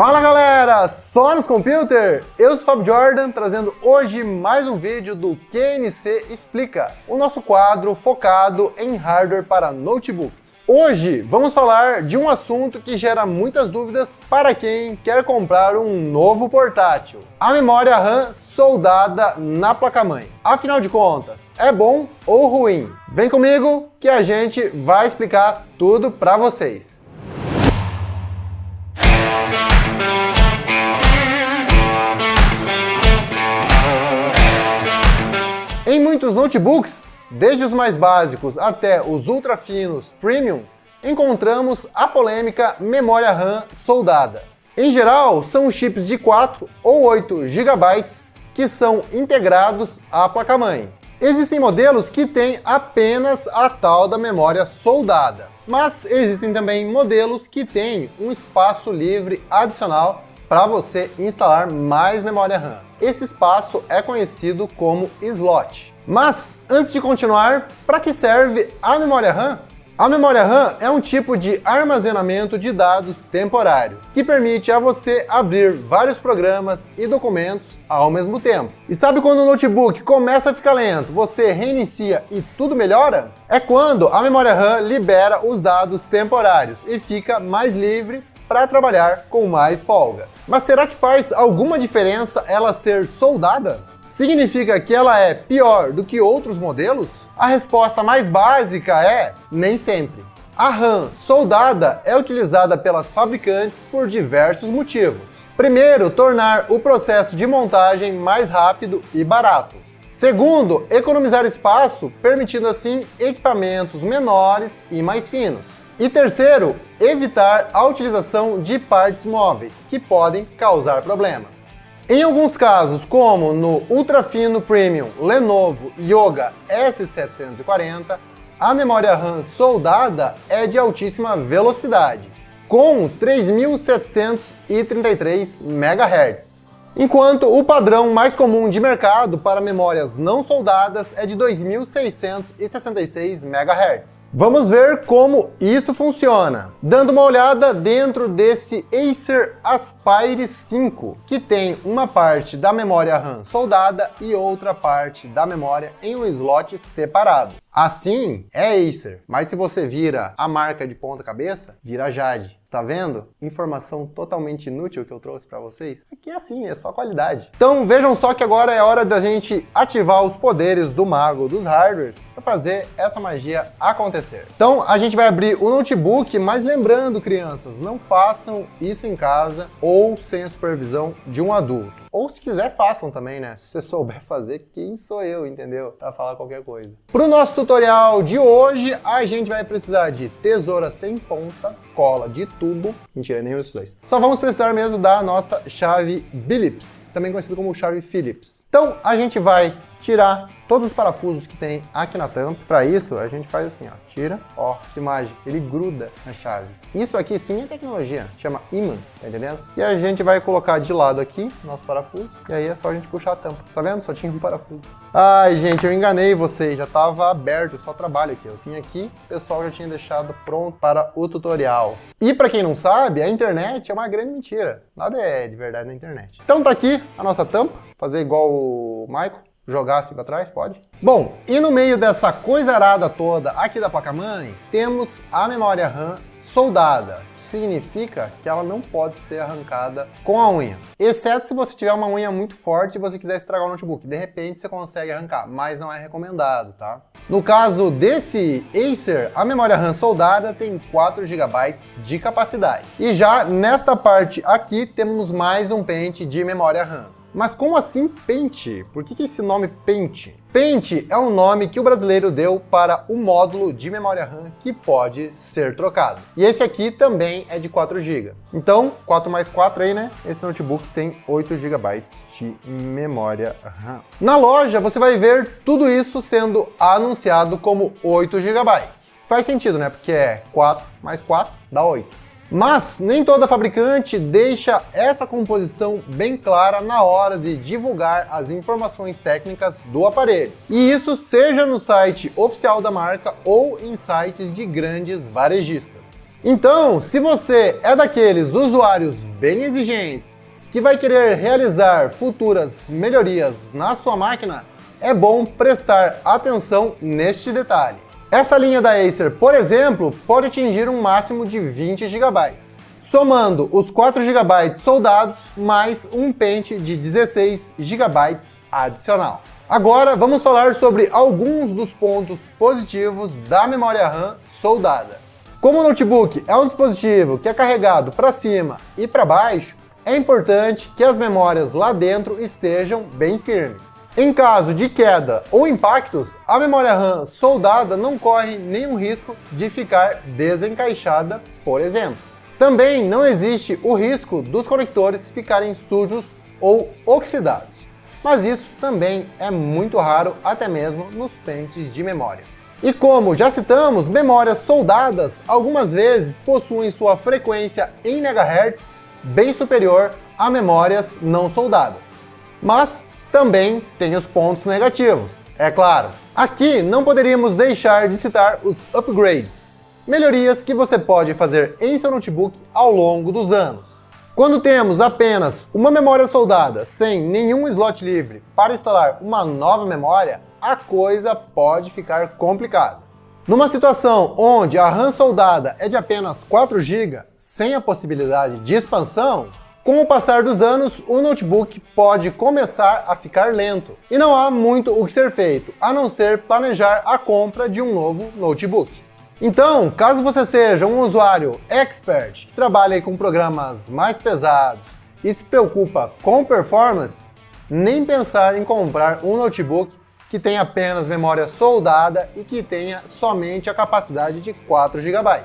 Fala galera, só nos Computer! Eu sou o Fábio Jordan, trazendo hoje mais um vídeo do QNC Explica, o nosso quadro focado em hardware para notebooks. Hoje vamos falar de um assunto que gera muitas dúvidas para quem quer comprar um novo portátil: a memória RAM soldada na placa-mãe. Afinal de contas, é bom ou ruim? Vem comigo que a gente vai explicar tudo para vocês. Em muitos notebooks, desde os mais básicos até os ultra finos premium, encontramos a polêmica memória RAM soldada. Em geral, são chips de 4 ou 8 GB que são integrados à placa-mãe. Existem modelos que têm apenas a tal da memória soldada, mas existem também modelos que têm um espaço livre adicional para você instalar mais memória RAM. Esse espaço é conhecido como slot. Mas, antes de continuar, para que serve a memória RAM? A memória RAM é um tipo de armazenamento de dados temporário, que permite a você abrir vários programas e documentos ao mesmo tempo. E sabe quando o notebook começa a ficar lento, você reinicia e tudo melhora? É quando a memória RAM libera os dados temporários e fica mais livre para trabalhar com mais folga. Mas será que faz alguma diferença ela ser soldada? Significa que ela é pior do que outros modelos? A resposta mais básica é: nem sempre. A RAM soldada é utilizada pelas fabricantes por diversos motivos. Primeiro, tornar o processo de montagem mais rápido e barato. Segundo, economizar espaço, permitindo assim equipamentos menores e mais finos. E terceiro, evitar a utilização de partes móveis, que podem causar problemas. Em alguns casos, como no ultra fino premium Lenovo Yoga S740, a memória RAM soldada é de altíssima velocidade, com 3.733 MHz. Enquanto o padrão mais comum de mercado para memórias não soldadas é de 2.666 MHz. Vamos ver como isso funciona, dando uma olhada dentro desse Acer Aspire 5, que tem uma parte da memória RAM soldada e outra parte da memória em um slot separado. Assim é Acer, mas se você vira a marca de ponta cabeça, vira Jade. Está vendo? Informação totalmente inútil que eu trouxe para vocês. Aqui é assim, é só qualidade. Então vejam só que agora é hora da gente ativar os poderes do mago dos hardwares para fazer essa magia acontecer. Então a gente vai abrir o notebook, mas lembrando, crianças, não façam isso em casa ou sem a supervisão de um adulto. Ou se quiser, façam também, né? Se você souber fazer, quem sou eu, entendeu? Para falar qualquer coisa. Para o nosso tutorial de hoje, a gente vai precisar de tesoura sem ponta, cola de tubo, mentira, nenhum desses dois. Só vamos precisar mesmo da nossa chave Phillips, também conhecido como chave Phillips. Então, a gente vai tirar todos os parafusos que tem aqui na tampa. Para isso, a gente faz assim, ó, tira, ó, que mágica, ele gruda na chave. Isso aqui sim é tecnologia, chama ímã, tá entendendo? E a gente vai colocar de lado aqui, nosso parafuso, e aí é só a gente puxar a tampa. Tá vendo? Só tinha um parafuso. Ai, gente, eu enganei vocês, já tava aberto, só trabalho aqui. Eu tinha aqui, o pessoal já tinha deixado pronto para o tutorial. E para quem não sabe, a internet é uma grande mentira. Nada é de verdade na internet. Então tá aqui a nossa tampa, fazer igual o Michael. Jogar assim para trás, pode? Bom, e no meio dessa coisa arada toda aqui da placa-mãe, temos a memória RAM soldada, que significa que ela não pode ser arrancada com a unha. Exceto se você tiver uma unha muito forte e você quiser estragar o notebook. De repente você consegue arrancar, mas não é recomendado, tá? No caso desse Acer, a memória RAM soldada tem 4 GB de capacidade. E já nesta parte aqui temos mais um pente de memória RAM. Mas como assim pente? Por que esse nome pente? Pente é um nome que o brasileiro deu para o módulo de memória RAM que pode ser trocado. E esse aqui também é de 4 GB. Então, 4 mais 4 aí, né? Esse notebook tem 8 GB de memória RAM. Na loja, você vai ver tudo isso sendo anunciado como 8 GB. Faz sentido, né? Porque é 4 mais 4 dá 8. Mas nem toda fabricante deixa essa composição bem clara na hora de divulgar as informações técnicas do aparelho. E isso seja no site oficial da marca ou em sites de grandes varejistas. Então, se você é daqueles usuários bem exigentes que vai querer realizar futuras melhorias na sua máquina, é bom prestar atenção neste detalhe. Essa linha da Acer, por exemplo, pode atingir um máximo de 20 GB, somando os 4 GB soldados mais um pente de 16 GB adicional. Agora vamos falar sobre alguns dos pontos positivos da memória RAM soldada. Como o notebook é um dispositivo que é carregado para cima e para baixo, é importante que as memórias lá dentro estejam bem firmes. Em caso de queda ou impactos, a memória RAM soldada não corre nenhum risco de ficar desencaixada, por exemplo. Também não existe o risco dos conectores ficarem sujos ou oxidados, mas isso também é muito raro até mesmo nos pentes de memória. E como já citamos, memórias soldadas algumas vezes possuem sua frequência em megahertz bem superior a memórias não soldadas. Mas também tem os pontos negativos, é claro. Aqui não poderíamos deixar de citar os upgrades, melhorias que você pode fazer em seu notebook ao longo dos anos. Quando temos apenas uma memória soldada sem nenhum slot livre para instalar uma nova memória, a coisa pode ficar complicada. Numa situação onde a RAM soldada é de apenas 4 GB, sem a possibilidade de expansão, com o passar dos anos, o notebook pode começar a ficar lento, e não há muito o que ser feito, a não ser planejar a compra de um novo notebook. Então, caso você seja um usuário expert que trabalha com programas mais pesados e se preocupa com performance, nem pensar em comprar um notebook que tenha apenas memória soldada e que tenha somente a capacidade de 4 GB.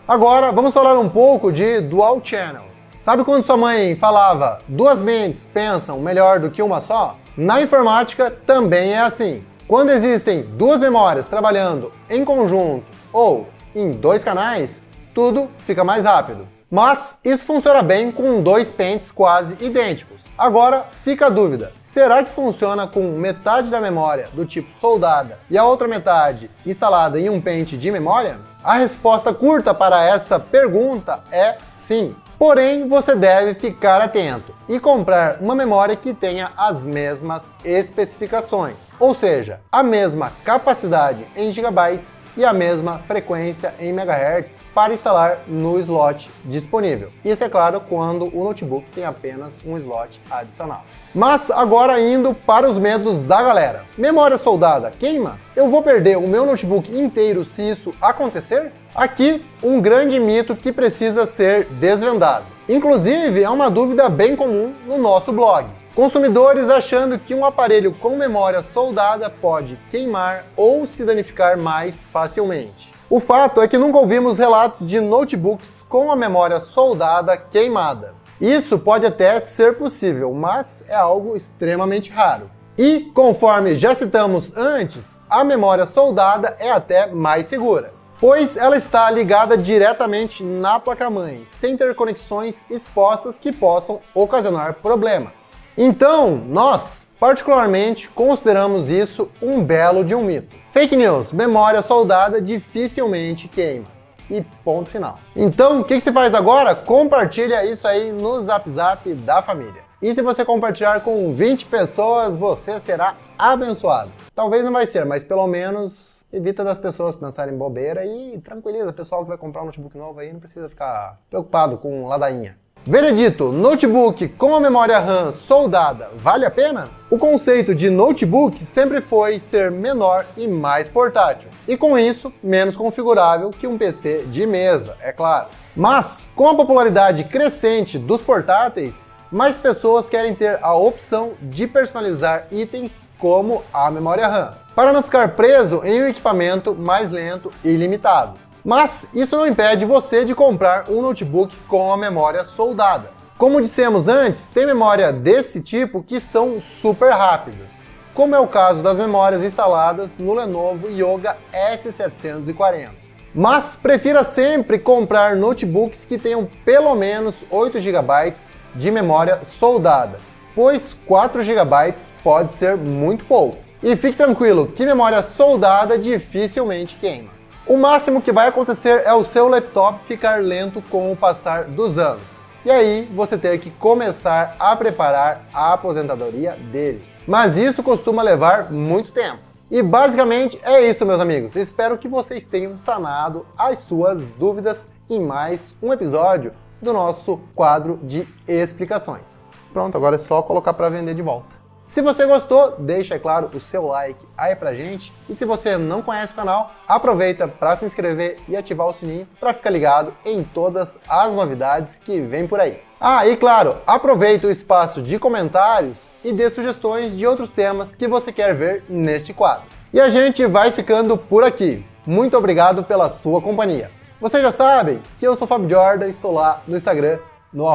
Agora, vamos falar um pouco de Dual Channel. Sabe quando sua mãe falava, duas mentes pensam melhor do que uma só? Na informática também é assim. Quando existem duas memórias trabalhando em conjunto ou em 2 canais, tudo fica mais rápido. Mas isso funciona bem com 2 pentes quase idênticos. Agora fica a dúvida, será que funciona com metade da memória do tipo soldada e a outra metade instalada em um pente de memória? A resposta curta para esta pergunta é sim. Porém, você deve ficar atento e comprar uma memória que tenha as mesmas especificações, ou seja, a mesma capacidade em gigabytes e a mesma frequência em megahertz para instalar no slot disponível. Isso é claro quando o notebook tem apenas um slot adicional. Mas agora indo para os medos da galera. Memória soldada queima? Eu vou perder o meu notebook inteiro se isso acontecer? Aqui, um grande mito que precisa ser desvendado. Inclusive, é uma dúvida bem comum no nosso blog. Consumidores achando que um aparelho com memória soldada pode queimar ou se danificar mais facilmente. O fato é que nunca ouvimos relatos de notebooks com a memória soldada queimada. Isso pode até ser possível, mas é algo extremamente raro. E, conforme já citamos antes, a memória soldada é até mais segura, pois ela está ligada diretamente na placa-mãe, sem ter conexões expostas que possam ocasionar problemas. Então, nós, particularmente, consideramos isso um belo de um mito. Fake news, memória soldada dificilmente queima. E ponto final. Então, o que você faz agora? Compartilha isso aí no Zap Zap da família. E se você compartilhar com 20 pessoas, você será abençoado. Talvez não vai ser, mas pelo menos evita das pessoas pensarem bobeira e tranquiliza o pessoal que vai comprar um notebook novo aí, não precisa ficar preocupado com ladainha. Veredito, notebook com a memória RAM soldada vale a pena? O conceito de notebook sempre foi ser menor e mais portátil, e com isso, menos configurável que um PC de mesa, é claro. Mas, com a popularidade crescente dos portáteis, mais pessoas querem ter a opção de personalizar itens como a memória RAM, para não ficar preso em um equipamento mais lento e limitado. Mas isso não impede você de comprar um notebook com a memória soldada. Como dissemos antes, tem memória desse tipo que são super rápidas, como é o caso das memórias instaladas no Lenovo Yoga S740. Mas prefira sempre comprar notebooks que tenham pelo menos 8 GB de memória soldada, pois 4 GB pode ser muito pouco. E fique tranquilo que memória soldada dificilmente queima. O máximo que vai acontecer é o seu laptop ficar lento com o passar dos anos. E aí você ter que começar a preparar a aposentadoria dele. Mas isso costuma levar muito tempo. E basicamente é isso, meus amigos. Espero que vocês tenham sanado as suas dúvidas em mais um episódio do nosso quadro de explicações. Pronto, agora é só colocar para vender de volta. Se você gostou, deixa, é claro, o seu like aí pra gente. E se você não conhece o canal, aproveita para se inscrever e ativar o sininho para ficar ligado em todas as novidades que vem por aí. Ah, e claro, aproveita o espaço de comentários e dê sugestões de outros temas que você quer ver neste quadro. E a gente vai ficando por aqui. Muito obrigado pela sua companhia. Vocês já sabem que eu sou Fábio Jordan, estou lá no Instagram, no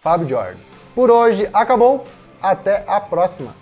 @FábioJordan. Por hoje acabou. Até a próxima!